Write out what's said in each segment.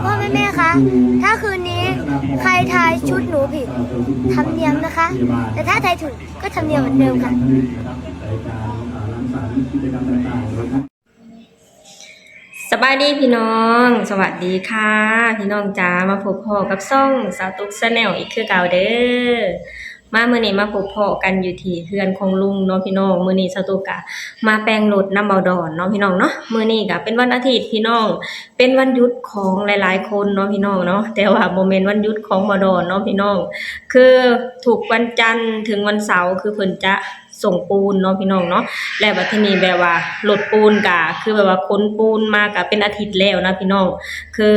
พ่อแม่คะถ้าคืนนี้ใครทายชุดหนูผิดทำเนียมนะคะ แต่ถ้าทายถูกก็ทำเนียมเหมือนเดิมค่ะสบายดีพี่น้องสวัสดีค่ะพี่น้องจ๋ามาพบพ่อกับซ่องสาวตุ๊กแนลอีกคือเก่าเด้อมามื้อนี้มาพบพ่อกันอยู่ที่เฮือนของลุงเนาะพี่น้องมื้อนี้สาวตุ๊กก็มาแปลงรถน้ำเบาดอนเนาะพี่น้องเนาะมื้อนี้ก็เป็นวันอาทิตย์พี่น้องเป็นวันหยุดของหลายๆคนเนาะพี่น้องเนาะแต่ว่าบ่แม่นวันหยุดของเบาดอนเนาะพี่น้องคือถูกวันจันทร์ถึงวันเสาร์คือเพิ่นจะส่งปูนเนาะพี่น้องเนาะแล้วบัดทีนี้แบบว่ารถปูนก็คือแบบว่าขนปูนมาก็เป็นอาทิตย์แล้วนะพี่น้องคือ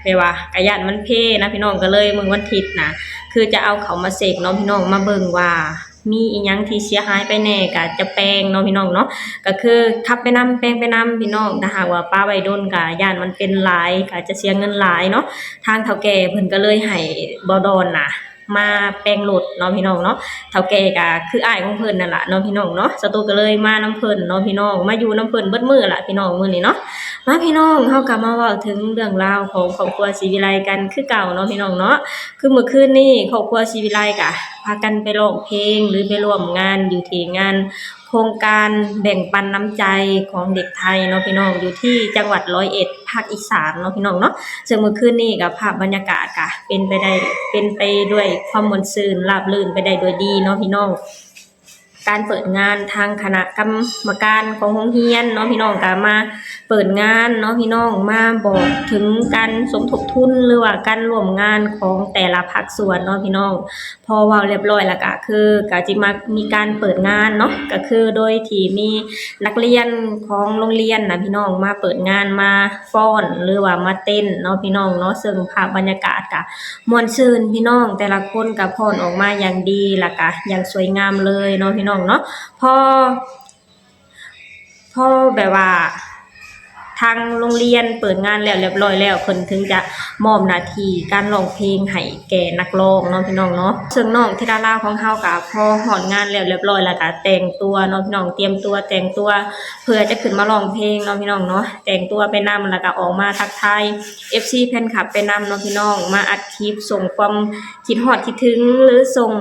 แบบว่ากะย้านมันเพนะพี่น้องก็เลยมื้อวันอาทิตย์นะคือจะเอาเขามาเสกเนาะพี่น้องมาเบิ่งว่ามีอีหยังที่เสียหายไปแน่ก็จะแปลงเนาะพี่น้องเนาะก็คือขับไปนำแปลงไปนำพี่น้องถ้าหากว่าป้าไว้ดนก็ย้านมันเป็นหลายก็จะเสียเงินหลายเนาะทางเฒ่าแก่เพิ่นก็เลยให้บ่ดอนน่ะมาแปลงรถเนาะพี่น้องเนาะเฒ่าแก่ก็คืออ้ายของเพิ่นนั่นล่ะเนาะพี่น้องเนาะสตูก็เลยมานำเพิ่นเนาะพี่น้องมาอยู่นำเพิ่นเบิดมื้อล่ะพี่น้องมื้อนี้เนาะมาพี่น้องเฮาก็มาเว้าถึงเรื่องราวของครอบครัวศรีวิไลกันคือเก่าเนาะพี่น้องเนาะคือเมื่อคืนนี้ครอบครัวศรีวิไลก็พากันไปร้องเพลงหรือไปร่วมงานอยู่ที่งานโครงการแบ่งปันน้ำใจของเด็กไทยเนาะพี่น้องอยู่ที่จังหวัด101ภาคอีสานเนาะพี่น้องเนาะซึ่งเมื่อคืนนี้ก็ภาพบรรยากาศก็เป็นไปด้วยความม่วนซื่นราบรื่นไปได้ด้วยดีเนาะพี่น้องการเปิดงานทางคณะกรรมการของโรงเรียนเนาะพี่น้องก็มาเปิดงานเนาะพี่น้องมาบอกถึงการสมทบทุนหรือว่าการร่วมงานของแต่ละภาคส่วนเนาะพี่น้องพอเว้าเรียบร้อยแล้วก็คือก็สิมามีการเปิดงานเนาะก็คือโดยที่มีนักเรียนของโรงเรียนนะพี่น้องมาเปิดงานมาฟ้อนหรือว่ามาเต้นเนาะพี่น้องเนาะซึ่งภาพบรรยากาศก็ม่วนซื่นพี่น้องแต่ละคนก็ฟ้อนออกมาอย่างดีแล้วก็อย่างสวยงามเลยเนาะพี่น้องเนาะพอแบบว่าทางโรงเรียนเปิดงานแล้วเรียบร้อยแล้วเพิ่นถึงจะมอบหน้าที่การร้องเพลงให้แก่นักร้องเนาะพี่น้องเนาะซึ่งน้องธิดาราของเฮาก็พอฮอดงานแล้วเรียบร้อยแล้วก็แต่งตัวเนาะพี่น้องเตรียมตัวแต่งตัวเพื่อจะขึ้นมาร้องเพลงเนาะพี่น้องเนาะแต่งตัวไปนำแล้วก็ออกมาทักทาย FC แฟนคลับไปนำเนาะพี่น้องมาอัดคลิปส่งความคิดฮอดคิดถึงหรือส่ง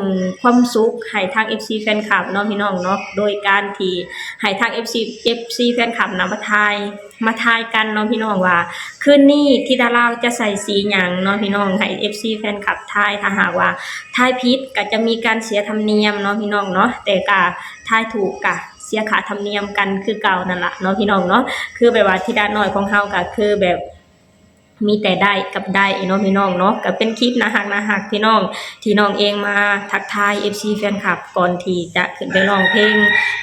ความสุขให้ทาง FC แฟนคลับเนาะพี่น้องเนาะโดยการที่ให้ทาง FC แฟนคลับนำมาทายกันเนาะพี่น้องว่าคืนนี้ธิดาราจะใส่สีหยังเนาะพี่น้องให้ FC แฟนคลับทายถ้าหากว่าทายผิดก็จะมีการเสียธรรมเนียมเนาะพี่น้องเนาะแต่ก็ทายถูกก็เสียค่าธรรมเนียมกันคือเก่านั่นล่ะเนาะพี่น้องเนาะคือแบบว่าธิดาน้อยของเฮาก็คือแบบมีแต่ได้กับได้เนาะพี่น้องเนาะก็เป็นคลิปน่ารักพี่น้องที่น้องเองมาทักทาย FC แฟนคลับก่อนที่จะขึ้นไปร้องเพลง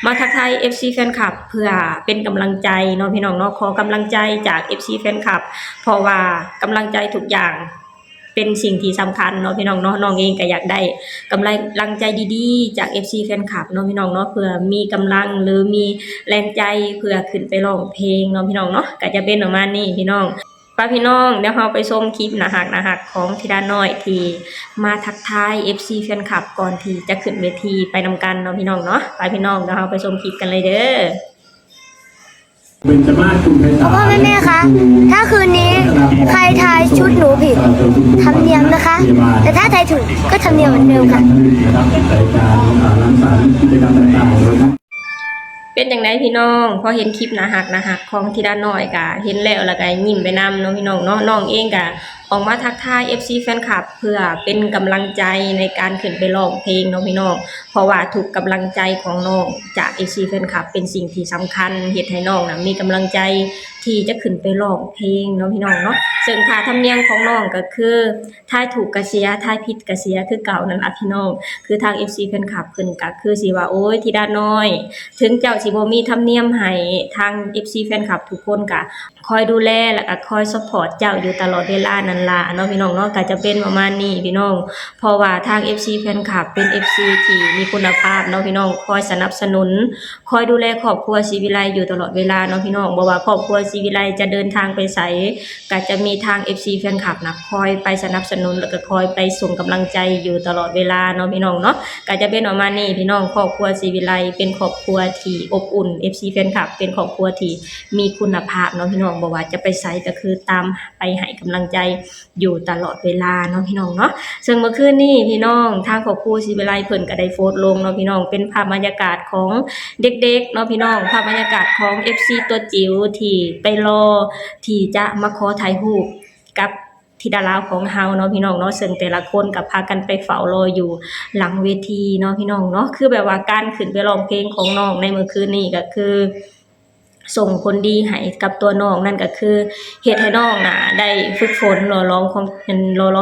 มาทักทาย FC แฟนคลับเพื่อเป็นกำลังใจเนาะพี่น้องเนาะขอกำลังใจจาก FC แฟนคลับเพราะว่ากำลังใจทุกอย่างเป็นสิ่งที่สำคัญเนาะพี่น้องเนาะน้องเองก็อยากได้กำลังใจดีๆจาก FC แฟนคลับเนาะพี่น้องเนาะเพื่อมีกำลังหรือมีแรงใจเพื่อขึ้นไปร้องเพลงเนาะพี่น้องเนาะก็จะเป็นประมาณนี้พี่น้องป้าพี่น้องเดี๋ยวเราไปชมคลิปน่ารักของธิดาน้อยที่มาทักทาย FC แฟนคลับก่อนที่จะขึ้นเวทีไปนำกันเนาะพี่น้องเนาะไปพี่น้องเดี๋ยวเราไปชมคลิปกันเลยเด้อพ่อแม่คะถ้าคืนนี้ใครทายชุดหนูผิดทำเนียมนะคะ แต่ถ้าทายถูกก็ทำเนียมเหมือนเดิมค่ะเป็นจังได๋พี่น้องพอเห็นคลิปน่ารักของธิดาน้อยก็เห็นแล้วก็ยิ้มไปนำเนาะพี่น้องเนาะน้องเองก็ออกมาทักทาย FC แฟนคลับเพื่อเป็นกำลังใจในการขึ้นไปร้องเพลงเนาะพี่น้องเพราะว่าทุกกำลังใจของน้องจาก FC แฟนคลับเป็นสิ่งที่สำคัญเฮ็ดให้น้องน่ะมีกำลังใจที่จะขึ้นไปร้องเพลงเนาะพี่น้องเนาะซึ่งค่าธรรมเนียมของน้องก็คือทายถูกก็เสียทายผิดก็เสียคือเก่านั่นล่ะพี่น้องคือทาง FC แฟนคลับเพิ่นก็คือสิว่าโอ๊ยธิดาน้อยถึงเจ้าสิบ่มีธรรมเนียมให้ทาง FC แฟนคลับทุกคนก็คอยดูแลแล้วก็คอยซัพพอร์ตเจ้าอยู่ตลอดเวลานั่นล่ะเนาะพี่น้องเนาะก็จะเป็นประมาณนี้พี่น้องเพราะว่าทาง FC แฟนคลับเป็น FC ที่มีคุณภาพเนาะพี่น้องคอยสนับสนุนคอยดูแลครอบครัวศรีวิไลอยู่ตลอดเวลาเนาะพี่น้องบ่ว่าครอบครัว ศรีวิไลจะเดินทางไปไสก็จะมีทาง FC แฟนคลับนะคอยไปสนับสนุนแล้วก็คอยไปส่งกำลังใจอยู่ตลอดเวลาเนาะพี่น้องเนาะก็จะเป็นออกมานี่พี่น้องครอบครัวศรีวิไลเป็นครอบครัวที่อบอุ่น FC แฟนคลับเป็นครอบครัวที่มีคุณภาพเนาะพี่น้องบ่ว่าจะไปไสก็คือตามไปให้กำลังใจอยู่ตลอดเวลาเนาะพี่น้องเนาะซึ่งเมื่อคืนนี้พี่น้องทางครอบครัวศรีวิไลเพิ่นก็ได้โพสต์ลงเนาะพี่น้องเป็นภาพบรรยากาศของเด็กๆเนาะพี่น้องภาพบรรยากาศของ FC ตัวจิ๋วที่ไปรอที่จะมาขอถ่ายรูปกับธิดาลาวของเฮาเนาะพี่น้องเนาะซึ่งแต่ละคนก็พากันไปเฝ้ารออยู่หลังเวทีเนาะพี่น้องเนาะคือแบบว่าการขึ้นไปร้องเพลงของน้องในเมื่อคืนนี้ก็คือส่งผลดีให้กับตัวน้องนั่นก็คือเฮ็ดให้น้องน่ะได้ฝึกฝนหล่อหลอ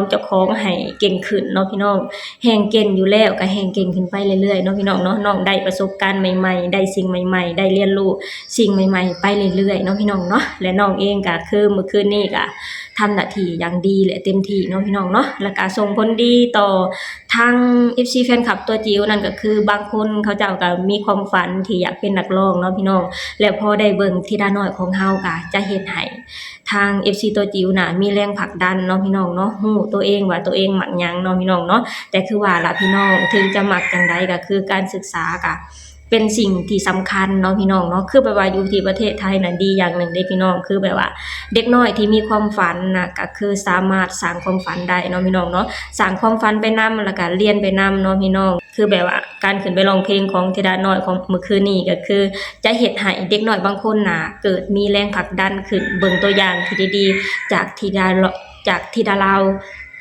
มเจ้าของให้เก่งขึ้นเนาะพี่น้องแฮ่งเก่งอยู่แล้วก็แฮ่งเก่งขึ้นไปเรื่อยๆเนาะพี่น้องเนาะน้องได้ประสบการณ์ใหม่ๆได้สิ่งใหม่ๆได้เรียนรู้สิ่งใหม่ๆไปเรื่อยๆเนาะพี่น้องเนาะและน้องเองก็คือเมื่อคืนนี้ก็ทำหน้าที่อย่างดีและเต็มที่เนาะพี่น้องเนาะแล้วก็ส่งผลดีต่อทาง FC แฟนคลับตัวจิ๋วนั่นก็คือบางคนเขาเจ้าก็มีความฝันที่อยากเป็นนักร้องเนาะพี่น้องแล้วพอได้เบิ่งธิดาน้อยของเฮาก็จะเฮ็ดให้ทาง FC ตัวจิ๋วน่ะมีแรงผลักดันเนาะพี่น้องเนาะฮู้ตัวเองว่าตัวเองมักหยังเนาะพี่น้องเนาะแต่คือว่าล่ะพี่น้องถึงจะมักจังใดก็คือการศึกษาก็เป็นสิ่งที่สำคัญเนาะพี่น้องเนาะคือแบบว่าอยู่ที่ประเทศไทยน่ะดีอย่างหนึ่งเด้พี่น้องคือแบบว่าเด็กน้อยที่มีความฝันน่ะก็คือสามารถสร้างความฝันได้เนาะพี่น้องเนาะสร้างความฝันไปนำแล้วก็เรียนไปนำเนาะพี่น้องคือแบบว่าการขึ้นไปร้องเพลงของธิดาน้อยของเมื่อคืนนี้ก็คือจะเฮ็ดให้เด็กน้อยบางคนน่ะเกิดมีแรงผลักดันขึ้นเบิ่งตัวอย่างที่ดีๆจากธิดาลาว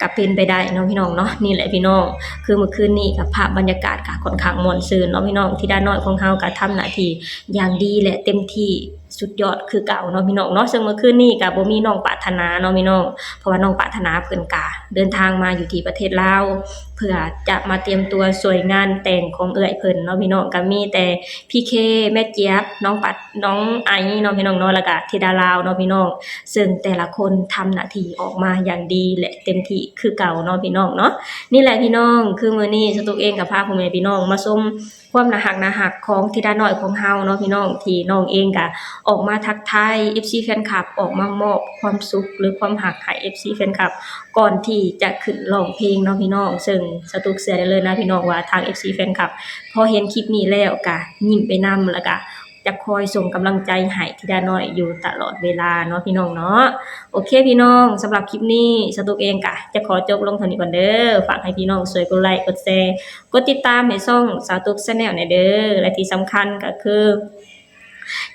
ก็เป็นไปได้เนาะพี่น้องเนาะนี่แหละพี่น้องคือเมื่อคืนนี้กับภาพบรรยากาศก็ค่อนข้างม่วนซื่นเนาะพี่น้องธิดาน้อยของเฮาก็ทำหน้าที่อย่างดีและเต็มที่สุดยอดคือเก่าเนาะพี่น้องเนาะซึ่งเมื่อคืนนี้ก็บ่มีน้องปรารถนาเนาะพี่น้องเพราะว่าน้องปรารถนาเพิ่นก็เดินทางมาอยู่ที่ประเทศลาวเพื่อจะมาเตรียมตัวสวยงานแต่งของเอื้อยเพิ่นเนาะพี่น้องก็มีแต่พี่เคแม่เจี๊ยบน้องไอเนาะพี่น้องเนาะแล้วก็ธิดาลาวเนาะพี่น้องซึ่งแต่ละคนทำหน้าที่ออกมาอย่างดีและเต็มที่คือเก่าเนาะพี่น้องเนาะนี่แหละพี่น้องคือมื้อนี้สตุกเองก็พาพ่อแม่พี่น้องมาชมความน่ารักของธิดาน้อยของเฮาเนาะพี่น้องที่น้องเองก็ออกมาทักทาย FC แฟนคลับออกมามอบความสุขหรือความรักให้ FC แฟนคลับก่อนที่จะขึ้นร้องเพลงเนาะพี่น้องซึ่งสตุกเชื่อได้เลยนะพี่น้องว่าทาง FC แฟนคลับพอเห็นคลิปนี้แล้วก็ยิ้มไปนำแล้วก็จะคอยส่งกำลังใจให้ธิดาน้อยอยู่ตลอดเวลาเนาะพี่น้องเนาะโอเคพี่น้องสำหรับคลิปนี้สตุกเองก็จะขอจบลงเท่านี้ก่อนเด้อฝากให้พี่น้องช่วยกดไลค์กดแชร์กดติดตามให้ช่องสาวตุก Channel หน่อยเด้อและที่สำคัญก็คือ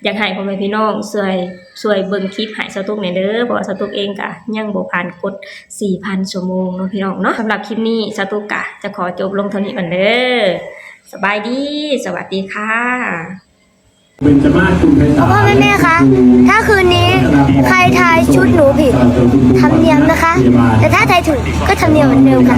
อยากให้พ่อแม่พี่น้องช่วยเบิ่งคลิปให้สาวตุกหน่อยเด้อเพราะว่าสาวตุกเองก็ยังบ่ผ่านกด 4,000 ชั่วโมงเนาะพี่น้องเนาะสำหรับคลิปนี้สาวตุกก็จะขอจบลงเท่านี้ก่อนเด้อสบายดีสวัสดีค่ะ พ่อแม่คะถ้าคืนนี้ใครทายชุดหนูผิดทำเนียมนะคะ แต่ถ้าทายถูกก็ทำเนียมเหมือนเดิมค่ะ